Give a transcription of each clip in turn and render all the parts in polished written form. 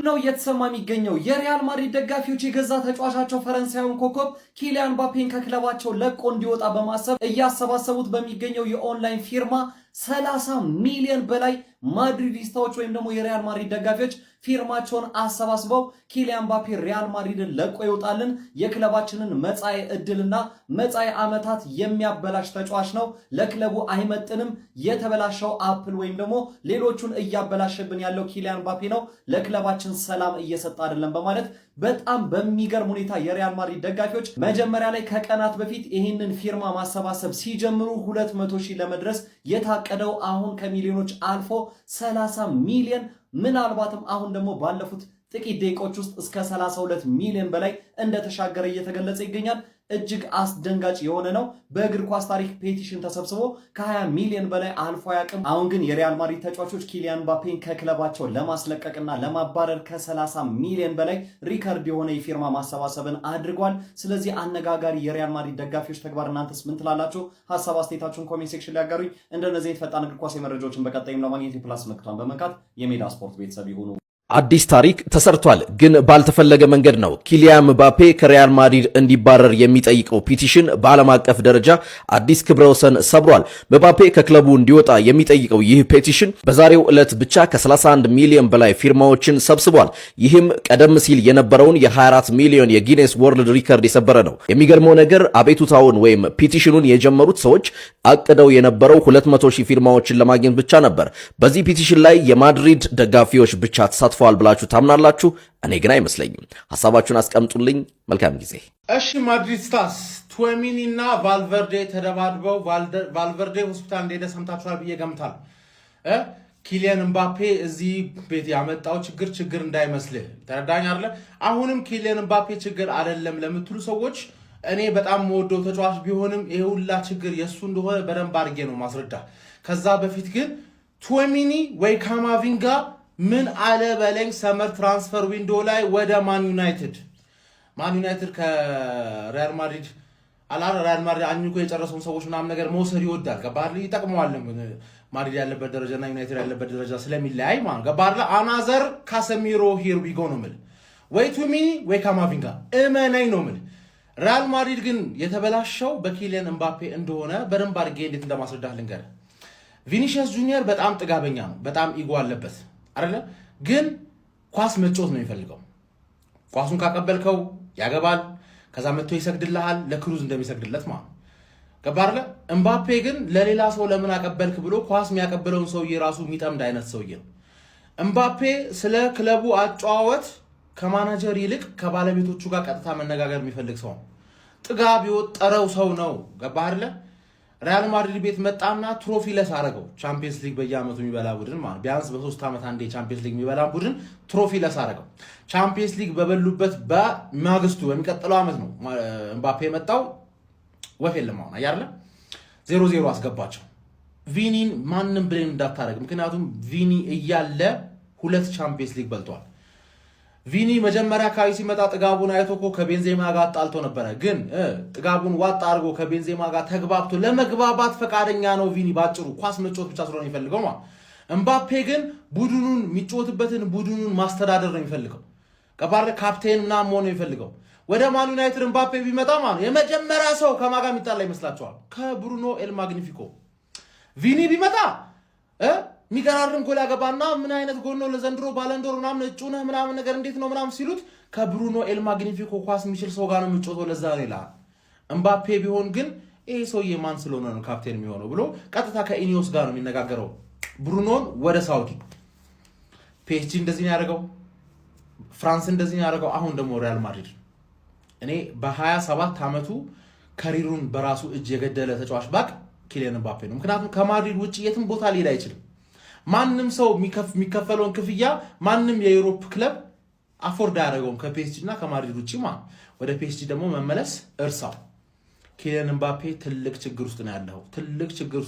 ነው እየተሰማ የሚገኘው። የሪያል ማድሪድ ደጋፊዎች የገዛ ተጫዋቻቸው ፈረንሳዩን ኮከብ ኪሊያን ምባፔን ከክለባቸው ለቆ እንዲወጣ በማሰብ እያሰባሰቡት በሚገኘው የኦንላይን ፊርማ 30 ሚሊዮን በላይ ማድሪዲስታዎች ወይም ደግሞ የሪያል ማድሪድ ደጋፊዎች ፊርማቸውን አሰባስበው ኪሊያን ምባፔ ሪያል ማድሪድን ለቆ ይወጣልን፣ የክለባችንን መጻኢ ዕድልና መጻኢ ዓመታት የሚያበላሽ ተጫዋች ነው፣ ለክለቡ አይመጥንም፣ የተበላሸው አፕል ወይም ደግሞ ሌሎቹን እያበላሸብን ያለው ኪሊያን ምባፔ ነው፣ ለክለባችን ሰላም እየሰጠ አይደለም በማለት በጣም በሚገርም ሁኔታ የሪያል ማድሪድ ደጋፊዎች መጀመሪያ ላይ ከቀናት በፊት ይህንን ፊርማ ማሰባሰብ ሲጀምሩ 200,000 ለመድረስ የታቀደው አሁን ከሚሊዮኖች አልፎ 30 ሚሊዮን ምናልባትም አሁን ደግሞ ባለፉት ጥቂት ደቂቆች ውስጥ እስከ 32 ሚሊዮን በላይ እንደተሻገረ እየተገለጸ ይገኛል። እጅግ አስደንጋጭ የሆነ ነው። በእግር ኳስ ታሪክ ፔቲሽን ተሰብስቦ ከ20 ሚሊዮን በላይ አልፎ ያቅም። አሁን ግን የሪያል ማድሪድ ተጫዋቾች ኪሊያን ምባፔን ከክለባቸው ለማስለቀቅና ለማባረር ከ30 ሚሊዮን በላይ ሪከርድ የሆነ የፊርማ ማሰባሰብን አድርጓል። ስለዚህ አነጋጋሪ የሪያል ማድሪድ ደጋፊዎች ተግባር እናንተስ ምን ትላላችሁ? ሀሳብ አስተያየታችሁን ኮሜንት ሴክሽን ላይ ያጋሩኝ። እንደነዚህ ፈጣን እግር ኳስ መረጃዎችን በቀጣይም ለማግኘት የፕላስ ምልክቷን በመንካት የሜዳ ስፖርት ቤተሰብ ይሁኑ። አዲስ ታሪክ ተሰርቷል፣ ግን ባልተፈለገ መንገድ ነው። ኪሊያን ምባፔ ከሪያል ማድሪድ እንዲባረር የሚጠይቀው ፒቲሽን በዓለም አቀፍ ደረጃ አዲስ ክብረ ወሰን ሰብሯል። ምባፔ ከክለቡ እንዲወጣ የሚጠይቀው ይህ ፔቲሽን በዛሬው ዕለት ብቻ ከ31 ሚሊዮን በላይ ፊርማዎችን ሰብስቧል። ይህም ቀደም ሲል የነበረውን የ24 ሚሊዮን የጊኔስ ወርልድ ሪከርድ የሰበረ ነው። የሚገርመው ነገር አቤቱታውን ወይም ፒቲሽኑን የጀመሩት ሰዎች አቅደው የነበረው 200,000 ፊርማዎችን ለማግኘት ብቻ ነበር። በዚህ ፒቲሽን ላይ የማድሪድ ደጋፊዎች ብቻ ተሳትፈዋል ብላችሁ ታምናላችሁ? እኔ ግን አይመስለኝም። ሐሳባችሁን አስቀምጡልኝ። መልካም ጊዜ። እሺ ማድሪድስታስ ቱዌሚኒ እና ቫልቨርዴ ተደባድበው ቫልቨርዴ ሆስፒታል እንደሄደ ሰምታችኋል ብዬ ገምታለሁ። ኪሊያን ምባፔ እዚህ ቤት ያመጣው ችግር እንዳይመስልህ ተረዳኝ አይደለ? አሁንም ኪሊያን ምባፔ ችግር አይደለም ለምትሉ ሰዎች እኔ በጣም የምወደው ተጫዋች ቢሆንም ይሄ ሁላ ችግር የሱ እንደሆነ በደንብ አድርጌ ነው ማስረዳ። ከዛ በፊት ግን ቱዌሚኒ ወይ ካማቪንጋ ምን አለ በለኝ ሰመር ትራንስፈር ዊንዶ ላይ ወደ ማን ዩናይትድ ከሪያል ማድሪድ ሪያል ማድሪድ አኝኮ የጨረሰውን ሰዎች ምናምን ነገር መውሰድ ይወዳል። ገባህ? ይጠቅመዋል። ማድሪድ ያለበት ደረጃና ዩናይትድ ያለበት ደረጃ ስለሚለያይ ማለት ገባህ? አናዘር ካሰሚሮ ሂር ዊ ጎ ነው የምልህ። ወይ ቱዌሚኒ ወይ ካማቪንጋ እመነኝ ነው የምልህ። ሪያል ማድሪድ ግን የተበላሸው በኪሊያን ምባፔ እንደሆነ በደንብ አድርጌ እንዴት እንደማስረዳህ ልንገርህ። ቪኒሺየስ ጁኒየር በጣም ጥጋበኛ ነው፣ በጣም ኢጎ አለበት አይደለ? ግን ኳስ መጫወት ነው የሚፈልገው። ኳሱን ካቀበልከው ያገባል፣ ከዛ መጥቶ ይሰግድልሃል፣ ለክሩዝ እንደሚሰግድለት ማለት ነው። ገባህ አይደለ? ምባፔ ግን ለሌላ ሰው ለምን አቀበልክ ብሎ ኳስ የሚያቀበለውን ሰውዬ ራሱ የሚጠምድ አይነት ሰውዬ ነው። ምባፔ ስለ ክለቡ አጨዋወት ከማናጀር ይልቅ ከባለቤቶቹ ጋር ቀጥታ መነጋገር የሚፈልግ ሰው ነው። ጥጋብ የወጠረው ሰው ነው። ገባህ አይደለ? ሪያል ማድሪድ ቤት መጣና ትሮፊ ለስ አረገው። ቻምፒየንስ ሊግ በየአመቱ የሚበላ ቡድን ማለት ቢያንስ በ3 ዓመት አንዴ ቻምፒየንስ ሊግ የሚበላ ቡድን ትሮፊ ለስ አረገው። ቻምፒየንስ ሊግ በበሉበት በማግስቱ በሚቀጥለው ዓመት ነው ምባፔ የመጣው። ወፍ የለም አሁን አያርለ 0-0 አስገባቸው። ቪኒን ማንንም ብሌም እንዳታረግ፣ ምክንያቱም ቪኒ እያለ 2 ቻምፒየንስ ሊግ በልቷል። ቪኒ መጀመሪያ አካባቢ ሲመጣ ጥጋቡን አይቶ እኮ ከቤንዜማ ጋር ጣልቶ ነበረ። ግን ጥጋቡን ዋጣ አድርጎ ከቤንዜማ ጋር ተግባብቶ ለመግባባት ፈቃደኛ ነው ቪኒ። ባጭሩ ኳስ መጫወት ብቻ ስለሆነ የሚፈልገው ማለት። ምባፔ ግን ቡድኑን የሚጫወትበትን ቡድኑን ማስተዳደር ነው የሚፈልገው። ቀባር ካፕቴን ምናምን መሆን ነው የሚፈልገው። ወደ ማን ዩናይትድ ምባፔ ቢመጣ ማለት የመጀመሪያ ሰው ከማጋ የሚጣላ ይመስላችኋል? ከብሩኖ ኤል ማግኒፊኮ። ቪኒ ቢመጣ ሚገራርም ጎል ያገባና ምን አይነት ጎል ነው ለዘንድሮ ባለንዶር ምናምን እጩ ነህ ምናምን ነገር እንዴት ነው ምናምን ሲሉት ከብሩኖ ኤል ማግኒፊኮ ኳስ የሚችል ሰው ጋር ነው የሚጫወተው ለዛ ነው ይላል። ምባፔ ቢሆን ግን ይሄ ሰውዬ ማን ስለሆነ ነው ካፕቴን የሚሆነው ብሎ ቀጥታ ከኢኒዮስ ጋር ነው የሚነጋገረው። ብሩኖን ወደ ሳውዲ ፒኤስጂ እንደዚህ ነው ያደረገው፣ ፍራንስ እንደዚህ ነው ያደረገው። አሁን ደግሞ ሪያል ማድሪድ እኔ በ27 ዓመቱ ካሪሩን በራሱ እጅ የገደለ ተጫዋች ባቅ ኪሊያን ምባፔ ነው። ምክንያቱም ከማድሪድ ውጪ የትም ቦታ ሊሄድ አይችልም። ማንም ሰው የሚከፈለውን ክፍያ ማንም የዩሮፕ ክለብ አፎርድ አያደርገውም ከፒኤስጂ እና ከማድሪድ ውጪ ማለት። ወደ ፒኤስጂ ደግሞ መመለስ እርሳው። ኪሊያን ምባፔ ትልቅ ችግር ውስጥ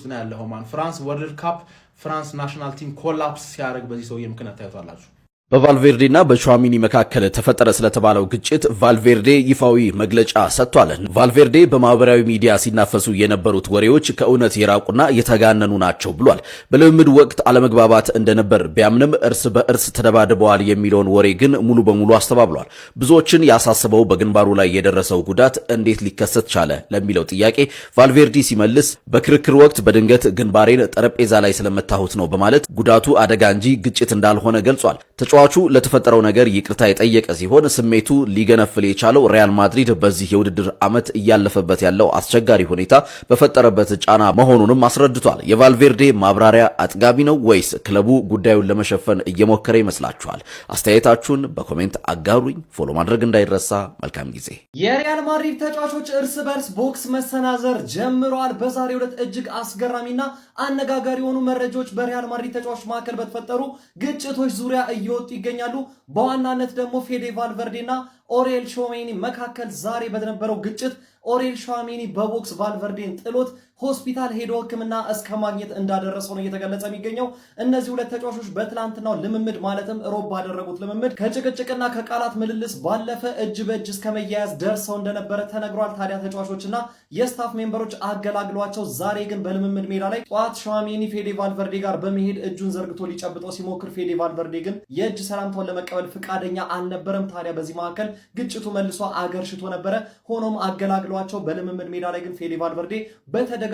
ነው ያለው ማን። ፍራንስ ወርልድ ካፕ ፍራንስ ናሽናል ቲም ኮላፕስ ሲያደርግ በዚህ ሰውዬ ምክንያት ታዩታላችሁ። በቫልቬርዴና በቹዋሚኒ መካከል ተፈጠረ ስለተባለው ግጭት ቫልቬርዴ ይፋዊ መግለጫ ሰጥቷል። ቫልቬርዴ በማህበራዊ ሚዲያ ሲናፈሱ የነበሩት ወሬዎች ከእውነት የራቁና የተጋነኑ ናቸው ብሏል። በልምምድ ወቅት አለመግባባት እንደነበር ቢያምንም እርስ በእርስ ተደባድበዋል የሚለውን ወሬ ግን ሙሉ በሙሉ አስተባብሏል። ብዙዎችን ያሳስበው በግንባሩ ላይ የደረሰው ጉዳት እንዴት ሊከሰት ቻለ ለሚለው ጥያቄ ቫልቬርዴ ሲመልስ በክርክር ወቅት በድንገት ግንባሬን ጠረጴዛ ላይ ስለመታሁት ነው በማለት ጉዳቱ አደጋ እንጂ ግጭት እንዳልሆነ ገልጿል። ተጫዋቹ ለተፈጠረው ነገር ይቅርታ የጠየቀ ሲሆን ስሜቱ ሊገነፍል የቻለው ሪያል ማድሪድ በዚህ የውድድር ዓመት እያለፈበት ያለው አስቸጋሪ ሁኔታ በፈጠረበት ጫና መሆኑንም አስረድቷል። የቫልቬርዴ ማብራሪያ አጥጋቢ ነው ወይስ ክለቡ ጉዳዩን ለመሸፈን እየሞከረ ይመስላችኋል? አስተያየታችሁን በኮሜንት አጋሩኝ። ፎሎ ማድረግ እንዳይረሳ። መልካም ጊዜ። የሪያል ማድሪድ ተጫዋቾች እርስ በርስ ቦክስ መሰናዘር ጀምረዋል። በዛሬው ዕለት እጅግ አስገራሚና አነጋጋሪ የሆኑ መረጃዎች በሪያል ማድሪድ ተጫዋቾች መካከል በተፈጠሩ ግጭቶች ዙሪያ እየወጡ ይገኛሉ። በዋናነት ደግሞ ፌዴ ቫልቨርዴና ኦሬል ሾሜኒ መካከል ዛሬ በነበረው ግጭት ኦሬል ሾሜኒ በቦክስ ቫልቨርዴን ጥሎት ሆስፒታል ሄዶ ሕክምና እስከ ማግኘት እንዳደረሰው ነው እየተገለጸ የሚገኘው። እነዚህ ሁለት ተጫዋቾች በትላንትናው ልምምድ ማለትም ሮብ ባደረጉት ልምምድ ከጭቅጭቅና ከቃላት ምልልስ ባለፈ እጅ በእጅ እስከ መያያዝ ደርሰው እንደነበረ ተነግሯል። ታዲያ ተጫዋቾችና የስታፍ ሜምበሮች አገላግሏቸው ዛሬ ግን በልምምድ ሜዳ ላይ ጠዋት ሾሜኒ ፌዴ ቫልቨርዴ ጋር በመሄድ እጁን ዘርግቶ ሊጨብጠው ሲሞክር ፌዴ ቫልቨርዴ ግን የእጅ ሰላምታውን ለመቀበል ፍቃደኛ አልነበረም። ታዲያ በዚህ መካከል ግጭቱ መልሶ አገርሽቶ ነበረ። ሆኖም አገላግሏቸው በልምምድ ሜዳ ላይ ግን ፌዴ ቫልቨርዴ በተደጋጋሚ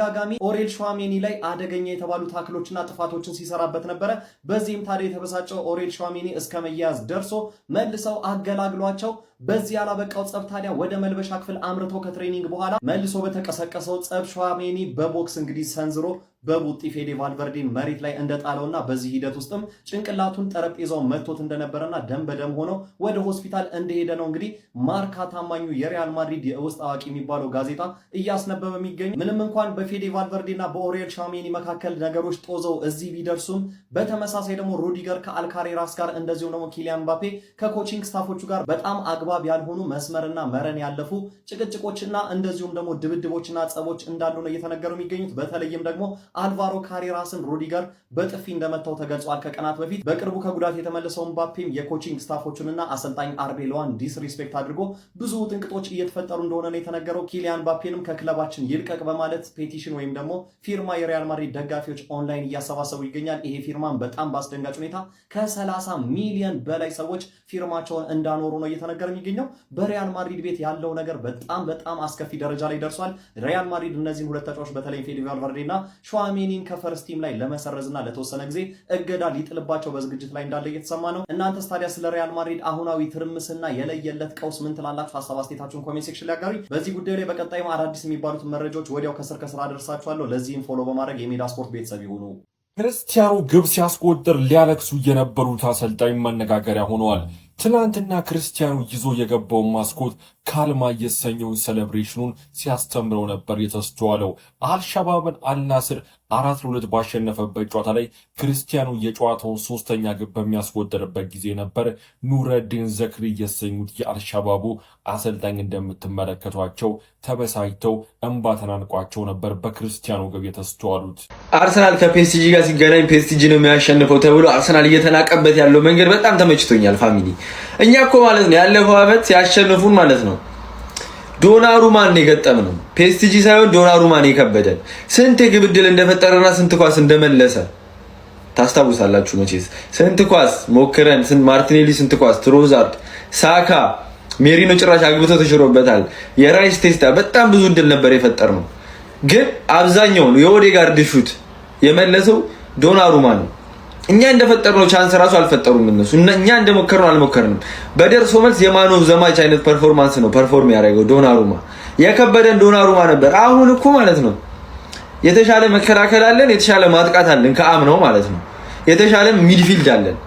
ኦሬል ሾሜኒ ላይ አደገኛ የተባሉ ታክሎችና ጥፋቶችን ሲሰራበት ነበረ። በዚህም ታዲያ የተበሳጨው ኦሬል ሾሜኒ እስከ መያዝ ደርሶ መልሰው አገላግሏቸው በዚህ ያላበቃው ጸብ ታዲያ ወደ መልበሻ ክፍል አምርቶ ከትሬኒንግ በኋላ መልሶ በተቀሰቀሰው ጸብ ሾሜኒ በቦክስ እንግዲህ ሰንዝሮ በቡጢ ፌዴ ቫልቨርዴን መሬት ላይ እንደጣለውና በዚህ ሂደት ውስጥም ጭንቅላቱን ጠረጴዛው መቶት እንደነበረና ደም በደም ሆኖ ወደ ሆስፒታል እንደሄደ ነው እንግዲህ ማርካ ታማኙ የሪያል ማድሪድ የውስጥ አዋቂ የሚባለው ጋዜጣ እያስነበበ የሚገኝ። ምንም እንኳን በፌዴ ቫልቨርዴና በኦሬል ሾሜኒ መካከል ነገሮች ጦዘው እዚህ ቢደርሱም በተመሳሳይ ደግሞ ሩዲገር ከአልካሬራስ ጋር እንደዚሁም ደግሞ ኪሊያን ምባፔ ከኮቺንግ ስታፎቹ ጋር በጣም አግባብ ያልሆኑ መስመርና መረን ያለፉ ጭቅጭቆችና እንደዚሁም ደግሞ ድብድቦችና ጸቦች እንዳሉ ነው እየተነገሩ የሚገኙት። በተለይም ደግሞ አልቫሮ ካሬራስን ሩዲገር በጥፊ እንደመታው ተገልጿል ከቀናት በፊት። በቅርቡ ከጉዳት የተመለሰው ምባፔም የኮቺንግ ስታፎቹንና አሰልጣኝ አርቤሎዋን ዲስሪስፔክት አድርጎ ብዙ ጥንቅጦች እየተፈጠሩ እንደሆነ ነው የተነገረው። ኪሊያን ምባፔንም ከክለባችን ይልቀቅ በማለት ፔቲሽን ወይም ደግሞ ፊርማ የሪያል ማድሪድ ደጋፊዎች ኦንላይን እያሰባሰቡ ይገኛል። ይሄ ፊርማን በጣም በአስደንጋጭ ሁኔታ ከ30 ሚሊዮን በላይ ሰዎች ፊርማቸውን እንዳኖሩ ነው እየተነገረ የሚገኘው። በሪያል ማድሪድ ቤት ያለው ነገር በጣም አስከፊ ደረጃ ላይ ደርሷል። ሪያል ማድሪድ እነዚህን ሁለት ተጫዋቾች በተለይ ፌዴ ቫልቨርዴና ሾሜኒን ከፈርስት ቲም ላይ ለመሰረዝና ለተወሰነ ጊዜ እገዳ ሊጥልባቸው በዝግጅት ላይ እንዳለ እየተሰማ ነው። እናንተስ ታዲያ ስለ ሪያል ማድሪድ አሁናዊ ትርምስና የለየለት ቀውስ ምን ትላላችሁ? ሀሳብ አስተያየታችሁን ኮሜንት ሴክሽን ላይ አጋሩኝ። በዚህ ጉዳይ ላይ በቀጣይም አዳዲስ የሚባሉት መረጃዎች ወዲያው ከስር አደርሳችኋለሁ። ለዚህም ፎሎ በማድረግ የሜዳ ስፖርት ቤተሰብ ይሁኑ። ክርስቲያኑ ግብ ሲያስቆጥር ሊያለቅሱ የነበሩት አሰልጣኝ መነጋገሪያ ሆነዋል። ትናንትና ክርስቲያኑ ይዞ የገባውን ማስኮት ካልማ የተሰኘውን ሴሌብሬሽኑን ሲያስተምረው ነበር የተስተዋለው። አልሻባብን አልናስር 4-2 ባሸነፈበት ጨዋታ ላይ ክርስቲያኑ የጨዋታውን ሶስተኛ ግብ በሚያስቆጥርበት ጊዜ ነበር ኑረዲን ዘክሪ የተሰኙት የአልሻባቡ አሰልጣኝ እንደምትመለከቷቸው ተበሳጭተው እንባ ተናንቋቸው ነበር በክርስቲያኑ ግብ የተስተዋሉት። አርሰናል ከፒኤስጂ ጋር ሲገናኝ ፒኤስጂ ነው የሚያሸንፈው ተብሎ አርሰናል እየተናቀበት ያለው መንገድ በጣም ተመችቶኛል። ፋሚሊ እኛ እኮ ማለት ነው ያለፈው ዓመት ሲያሸንፉን ማለት ነው ዶናሩማን የገጠምነው ፒኤስጂ ሳይሆን ዶናሩማን የከበደን ስንት የግብ ዕድል እንደፈጠረና ስንት ኳስ እንደመለሰ ታስታውሳላችሁ መቼስ። ስንት ኳስ ሞክረን ማርቲኔሊ ስንት ኳስ፣ ትሮዛርድ፣ ሳካ፣ ሜሪኖ ጭራሽ አግብቶ ተሽሮበታል። የራይስ ቴስታ በጣም ብዙ ዕድል ነበር የፈጠርነው፣ ግን አብዛኛውን የኦዴጋርድ ሹት የመለሰው ዶናሩማን ነው። እኛ እንደፈጠርነው ቻንስ ራሱ አልፈጠሩም እነሱ። እኛ እንደሞከርነው አልሞከርንም። በደርሶ መልስ የማን ኦፍ ዘ ማች አይነት ፐርፎርማንስ ነው ፐርፎርም ያደረገው ዶናሩማ። የከበደን ዶናሩማ ነበር። አሁን እኮ ማለት ነው የተሻለ መከላከል አለን፣ የተሻለ ማጥቃት አለን ከአምናው ማለት ነው። የተሻለ ሚድፊልድ አለን።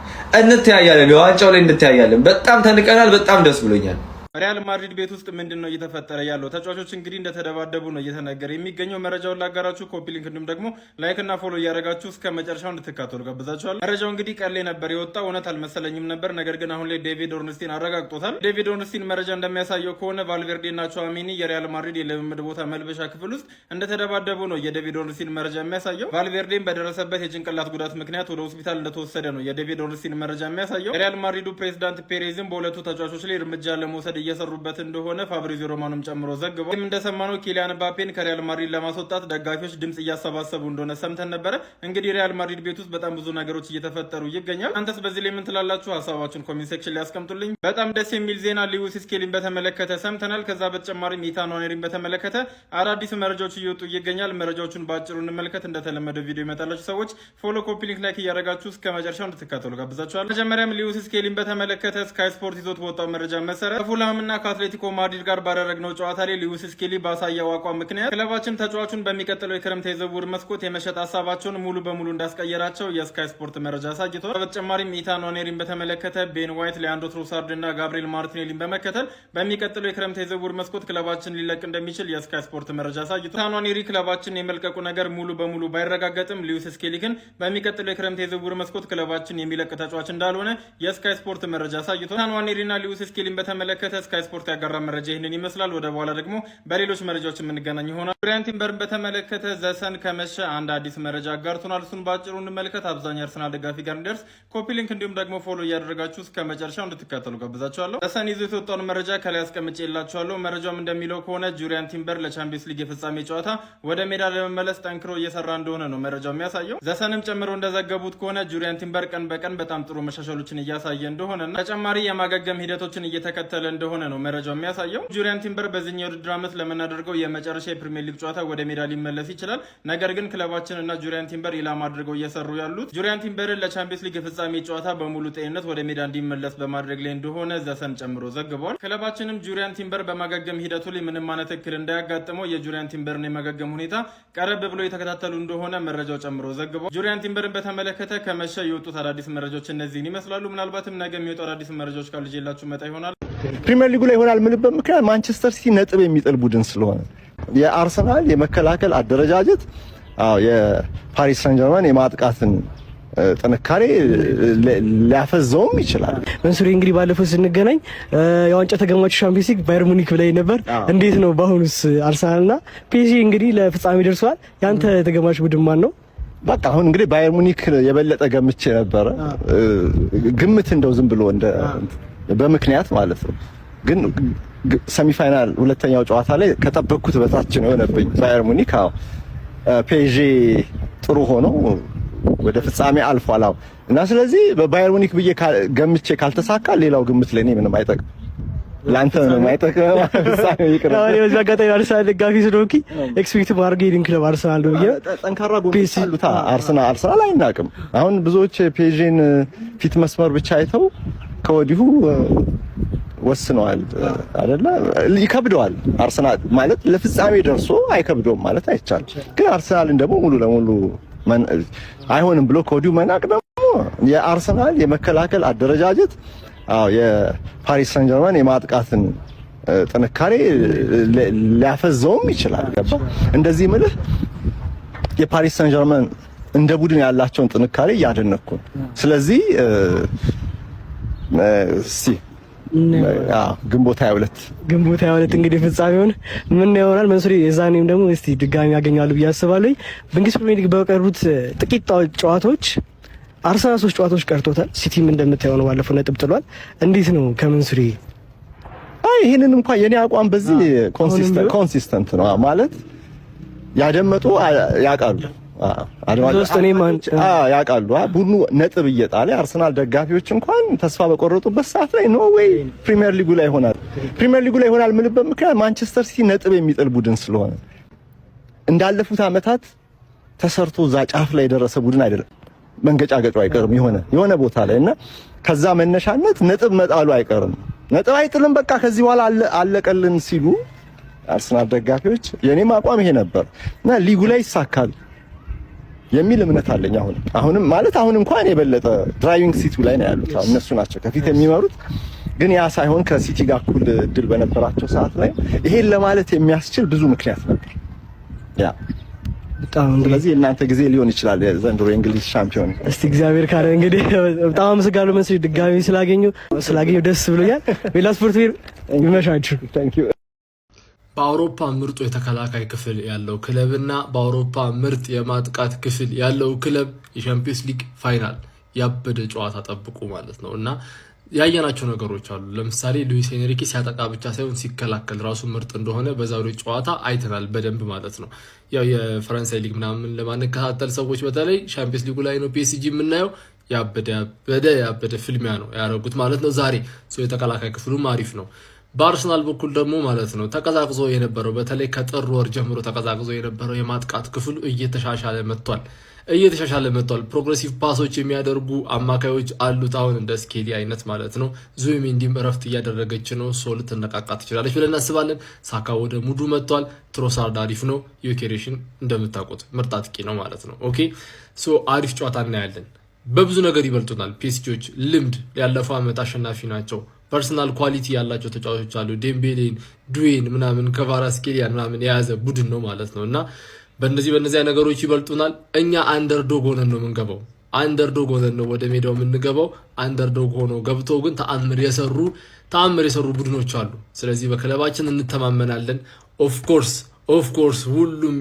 እንተያያለን፣ ለዋንጫው ላይ እንተያያለን። በጣም ተንቀናል። በጣም ደስ ብሎኛል። ሪያል ማድሪድ ቤት ውስጥ ምንድነው እየተፈጠረ ያለው? ተጫዋቾች እንግዲህ እንደተደባደቡ ነው እየተነገረ የሚገኘው። መረጃውን ላጋራችሁ፣ ኮፒ ሊንክ እንዲሁም ደግሞ ላይክ እና ፎሎ እያደረጋችሁ እስከ መጨረሻው እንድትካተሉ ጋብዛችኋለሁ። መረጃው እንግዲህ ቀሌ ነበር የወጣው፣ እውነት አልመሰለኝም ነበር። ነገር ግን አሁን ላይ ዴቪድ ኦርንስቲን አረጋግጦታል። ዴቪድ ኦርንስቲን መረጃ እንደሚያሳየው ከሆነ ቫልቬርዴ እና ቹዋሜኒ የሪያል ማድሪድ የልምምድ ቦታ መልበሻ ክፍል ውስጥ እንደተደባደቡ ነው የዴቪድ ኦርንስቲን መረጃ የሚያሳየው። ቫልቬርዴን በደረሰበት የጭንቅላት ጉዳት ምክንያት ወደ ሆስፒታል እንደተወሰደ ነው የዴቪድ ኦርንስቲን መረጃ የሚያሳየው። የሪያል ማድሪዱ ፕሬዚዳንት ፔሬዝም በሁለቱ ተጫዋቾች ላይ እርምጃ ለመውሰድ እየሰሩበት እንደሆነ ፋብሪዚዮ ሮማኖም ጨምሮ ዘግቧል። እንደሰማነው ኪሊያን ምባፔን ከሪያል ማድሪድ ለማስወጣት ደጋፊዎች ድምጽ እያሰባሰቡ እንደሆነ ሰምተን ነበረ። እንግዲህ ሪያል ማድሪድ ቤት ውስጥ በጣም ብዙ ነገሮች እየተፈጠሩ ይገኛል። አንተስ በዚህ ላይ ምን ትላላችሁ? ሀሳባችሁን ኮሜንት ሴክሽን ላይ ያስቀምጡልኝ። በጣም ደስ የሚል ዜና ሉዊስ ስኬሊን በተመለከተ ሰምተናል። ከዛ በተጨማሪም ኢታን ዋኔሪን በተመለከተ አዳዲስ መረጃዎች እየወጡ ይገኛል። መረጃዎቹን በአጭሩ እንመልከት። እንደተለመደው ቪዲዮ ይመጣላችሁ ሰዎች ፎሎ፣ ኮፒ ሊንክ፣ ላይክ እያደረጋችሁ እስከ መጨረሻው እንድትካተሉ ጋብዛችኋል። መጀመሪያም ሉዊስ ስኬሊን በተመለከተ ስካይ ስፖርት ይዞት በወጣው መረጃ መሰረት ከፉልሃም እና ከአትሌቲኮ ማድሪድ ጋር ባደረግነው ጨዋታ ላይ ሉዊስ ስኬሊ ባሳየው አቋም ምክንያት ክለባችን ተጫዋቹን በሚቀጥለው የክረምት የዝውውር መስኮት የመሸጥ ሀሳባቸውን ሙሉ በሙሉ እንዳስቀየራቸው የስካይ ስፖርት መረጃ አሳይቷል። በተጨማሪም ኢታን ዋኔሪን በተመለከተ ቤን ዋይት፣ ሊያንድሮ ትሮሳርድ እና ጋብሪኤል ማርቲኔሊን በመከተል በሚቀጥለው የክረምት የዝውውር መስኮት ክለባችን ሊለቅ እንደሚችል የስካይ ስፖርት መረጃ አሳይቷል። ኢታን ዋኔሪ ክለባችን የመልቀቁ ነገር ሙሉ በሙሉ ባይረጋገጥም ሉዊስ ስኬሊ ግን በሚቀጥለው የክረምት የዝውውር መስኮት ክለባችን የሚለቅ ተጫዋች እንዳልሆነ የስካይ ስፖርት መረጃ አሳይቷል። ኢታን ዋኔሪና ሉዊስ ስኬሊን በተመለከተ ስካይ ስፖርት ያጋራ መረጃ ይህንን ይመስላል። ወደ በኋላ ደግሞ በሌሎች መረጃዎች የምንገናኝ ይሆናል። ጁሪያን ቲምበርን በተመለከተ ዘሰን ከመሸ አንድ አዲስ መረጃ አጋርቶናል። እሱን በአጭሩ እንመልከት። አብዛኛው አርሰናል ደጋፊ ጋር እንዲደርስ ኮፒ ሊንክ እንዲሁም ደግሞ ፎሎ እያደረጋችሁ እስከ መጨረሻው እንድትከተሉ ጋብዛችኋለሁ። ዘሰን ይዞ የተወጣውን መረጃ ከላይ አስቀምጬላችኋለሁ። መረጃውም እንደሚለው ከሆነ ጁሪያን ቲምበር ለቻምፒየንስ ሊግ የፍጻሜ ጨዋታ ወደ ሜዳ ለመመለስ ጠንክሮ እየሰራ እንደሆነ ነው መረጃው የሚያሳየው። ዘሰንም ጨምሮ እንደዘገቡት ከሆነ ጁሪያን ቲምበር ቀን በቀን በጣም ጥሩ መሻሻሎችን እያሳየ እንደሆነና ተጨማሪ የማገገም ሂደቶችን እየተከተለ እንደሆነ ነው መረጃው የሚያሳየው። ጁሪያን ቲምበር በዚህኛው የውድድር ዓመት ለምናደርገው የመጨረሻ የፕሪሚየር ሊግ ጨዋታ ወደ ሜዳ ሊመለስ ይችላል። ነገር ግን ክለባችን እና ጁሪያን ቲምበር ኢላማ አድርገው እየሰሩ ያሉት ጁሪያን ቲምበርን ለቻምፒየንስ ሊግ የፍጻሜ ጨዋታ በሙሉ ጤንነት ወደ ሜዳ እንዲመለስ በማድረግ ላይ እንደሆነ ዘሰን ጨምሮ ዘግቧል። ክለባችንም ጁሪያን ቲምበር በማገገም ሂደቱ ላይ ምንም አይነት እክል እንዳያጋጥመው የጁሪያን ቲምበርን የማገገም ሁኔታ ቀረብ ብሎ የተከታተሉ እንደሆነ መረጃው ጨምሮ ዘግቧል። ጁሪያን ቲምበርን በተመለከተ ከመሸ የወጡት አዳዲስ መረጃዎች እነዚህን ይመስላሉ። ምናልባትም ነገ የሚወጡ አዳዲስ መረጃዎች ካሉ ይዤላችሁ መጣ ይሆናል። ፕሪሚየር ሊጉ ላይ ይሆናል ምንበት ምክንያት ማንቸስተር ሲቲ ነጥብ የሚጥል ቡድን ስለሆነ የአርሰናል የመከላከል አደረጃጀት የፓሪስ ሰን ጀርመን የማጥቃትን ጥንካሬ ሊያፈዘውም ይችላል። መንሱሪ እንግዲህ ባለፈው ስንገናኝ የዋንጫ ተገማቹ ሻምፒዮንስ ሊግ ባየር ሙኒክ ላይ ነበር። እንዴት ነው በአሁኑስ አርሰናልና ፒኤስጂ እንግዲህ ለፍጻሜ ደርሰዋል። ያንተ ተገማቹ ቡድን ማን ነው? በቃ አሁን እንግዲህ ባየር ሙኒክ የበለጠ ገምቼ ነበረ። ግምት እንደው ዝም ብሎ እንደ በምክንያት ማለት ነው። ግን ሰሚፋይናል ሁለተኛው ጨዋታ ላይ ከጠበቅኩት በታች ነው የሆነብኝ ባየር ሙኒክ። አዎ ፒኤስጂ ጥሩ ሆኖ ወደ ፍጻሜ አልፏል። አዎ እና ስለዚህ በባየር ሙኒክ ብዬ ገምቼ ካልተሳካ ሌላው ግምት ለኔ ምንም አይጠቅም። ላንተ ነው አይጠቅም። ፍጻሜ ይቅር። አዎ በዚህ አጋጣሚ አርሰናል ደጋፊ ስለሆንኩ ኤክስፔክት ማርጌቲንግ ክለብ አርሰናል ነው ብዬ ጠንካራ ጎል አሉታ። አርሰናል አይናቅም። አሁን ብዙዎች ፒኤስጂን ፊት መስመር ብቻ አይተው ከወዲሁ ወስነዋል አይደለ? ይከብደዋል። አርሰናል ማለት ለፍጻሜ ደርሶ አይከብደውም ማለት አይቻልም። ግን አርሰናልን ደግሞ ሙሉ ለሙሉ አይሆንም ብሎ ከወዲሁ መናቅ ደግሞ የአርሰናል የመከላከል አደረጃጀት የፓሪስ ሰን ጀርመን የማጥቃትን ጥንካሬ ሊያፈዘውም ይችላል። ገባ? እንደዚህ ምልህ የፓሪስ ሰን ጀርመን እንደ ቡድን ያላቸውን ጥንካሬ እያደነኩ። ስለዚህ ግንቦት 22 እንግዲህ ፍጻሜውን ምን ይሆናል መንሱሪ የዛኔም ደግሞ እስቲ ድጋሚ ያገኛሉ ብዬ አስባለሁ። በእንግሊዝ ፕሪሚየር ሊግ በቀሩት ጥቂት ጨዋታዎች አርሰናል 3 ጨዋታዎች ቀርቶታል። ሲቲም እንደምታየው ነው ባለፈው ነጥብ ጥሏል። እንዴት ነው ከመንሱሪ? ይሄንን እንኳን የኔ አቋም በዚህ ኮንሲስተንት ነው ማለት ያደመጡ ያውቃሉ። ያውቃሉ። ቡድኑ ነጥብ እየጣለ አርሰናል ደጋፊዎች እንኳን ተስፋ በቆረጡበት ሰዓት ላይ ኖ ዌይ ፕሪሚየር ሊጉ ላይ ይሆናል ምንበት ምክንያት ማንቸስተር ሲቲ ነጥብ የሚጥል ቡድን ስለሆነ እንዳለፉት አመታት ተሰርቶ እዛ ጫፍ ላይ የደረሰ ቡድን አይደለም። መንገጫገጩ አይቀርም የሆነ ቦታ ላይ እና ከዛ መነሻነት ነጥብ መጣሉ አይቀርም። ነጥብ አይጥልም በቃ ከዚህ በኋላ አለቀልን ሲሉ አርሰናል ደጋፊዎች የኔም አቋም ይሄ ነበር እና ሊጉ ላይ ይሳካል የሚል እምነት አለኝ። አሁንም እንኳን የበለጠ ድራይቪንግ ሲቱ ላይ ነው ያሉት። እነሱ ናቸው ከፊት የሚመሩት። ግን ያ ሳይሆን ከሲቲ ጋር እኩል ድል በነበራቸው ሰዓት ላይ ይሄን ለማለት የሚያስችል ብዙ ምክንያት ነበር። ያ በጣም ስለዚህ እናንተ ጊዜ ሊሆን ይችላል ዘንድሮ የእንግሊዝ ሻምፒዮን። እስቲ እግዚአብሔር ካለ እንግዲህ በጣም አመሰግናለሁ መንስሪ፣ ድጋሚ ስላገኘው ደስ ብሎኛል። ሌላ ስፖርት ይመሻችሁ። ታንክ ዩ። በአውሮፓ ምርጡ የተከላካይ ክፍል ያለው ክለብና በአውሮፓ ምርጥ የማጥቃት ክፍል ያለው ክለብ የቻምፒየንስ ሊግ ፋይናል ያበደ ጨዋታ ጠብቁ ማለት ነው እና ያየናቸው ነገሮች አሉ። ለምሳሌ ሉዊስ ኤንሪኬ ሲያጠቃ ብቻ ሳይሆን ሲከላከል ራሱ ምርጥ እንደሆነ በዛሬው ጨዋታ አይተናል በደንብ ማለት ነው። ያው የፈረንሳይ ሊግ ምናምን ለማንከታተል ሰዎች በተለይ ቻምፒየንስ ሊጉ ላይ ነው ፒኤስጂ የምናየው ያበደ ፍልሚያ ነው ያደረጉት ማለት ነው ዛሬ። የተከላካይ ክፍሉም አሪፍ ነው። በአርሰናል በኩል ደግሞ ማለት ነው ተቀዛቅዞ የነበረው በተለይ ከጥር ወር ጀምሮ ተቀዛቅዞ የነበረው የማጥቃት ክፍሉ እየተሻሻለ መጥቷል። ፕሮግሬሲቭ ፓሶች የሚያደርጉ አማካዮች አሉት አሁን እንደ ስኬሊ አይነት ማለት ነው። ዙቢሜንዲም እረፍት እያደረገች ነው። ሶል ልትነቃቃ ትችላለች ብለን እናስባለን። ሳካ ወደ ሙዱ መጥቷል። ትሮሳርድ አሪፍ ነው። ዩኬሬሽን እንደምታውቁት ምርጥ አጥቂ ነው ማለት ነው። ኦኬ አሪፍ ጨዋታ እናያለን። በብዙ ነገር ይበልጡናል ፒኤስጂዎች። ልምድ ያለፈው ዓመት አሸናፊ ናቸው። ፐርሰናል ኳሊቲ ያላቸው ተጫዋቾች አሉ። ዴምቤሌን፣ ዱዌን ምናምን ከቫራስኬሊያን ምናምን የያዘ ቡድን ነው ማለት ነው እና በእነዚያ ነገሮች ይበልጡናል። እኛ አንደርዶግ ሆነን ነው የምንገባው። አንደርዶግ ሆነን ነው ወደ ሜዳው የምንገባው። አንደርዶግ ሆነው ገብተው ግን ተአምር የሰሩ ቡድኖች አሉ። ስለዚህ በክለባችን እንተማመናለን። ኦፍኮርስ ሁሉም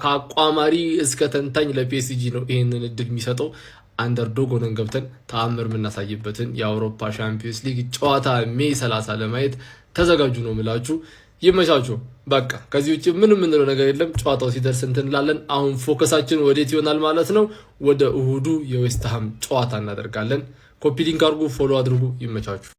ከአቋማሪ እስከ ተንታኝ ለፒኤስጂ ነው ይህንን እድል የሚሰጠው። አንደርዶግ ሆነን ገብተን ተአምር የምናሳይበትን የአውሮፓ ሻምፒዮንስ ሊግ ጨዋታ ሜይ 30 ለማየት ተዘጋጁ ነው ምላችሁ። ይመቻችሁ። በቃ ከዚህ ውጭ ምንም የምንለው ነገር የለም። ጨዋታው ሲደርስ እንትን እንላለን። አሁን ፎከሳችን ወዴት ይሆናል ማለት ነው? ወደ እሁዱ የዌስትሃም ጨዋታ እናደርጋለን። ኮፒ ሊንክ አድርጉ፣ ፎሎ አድርጉ። ይመቻችሁ።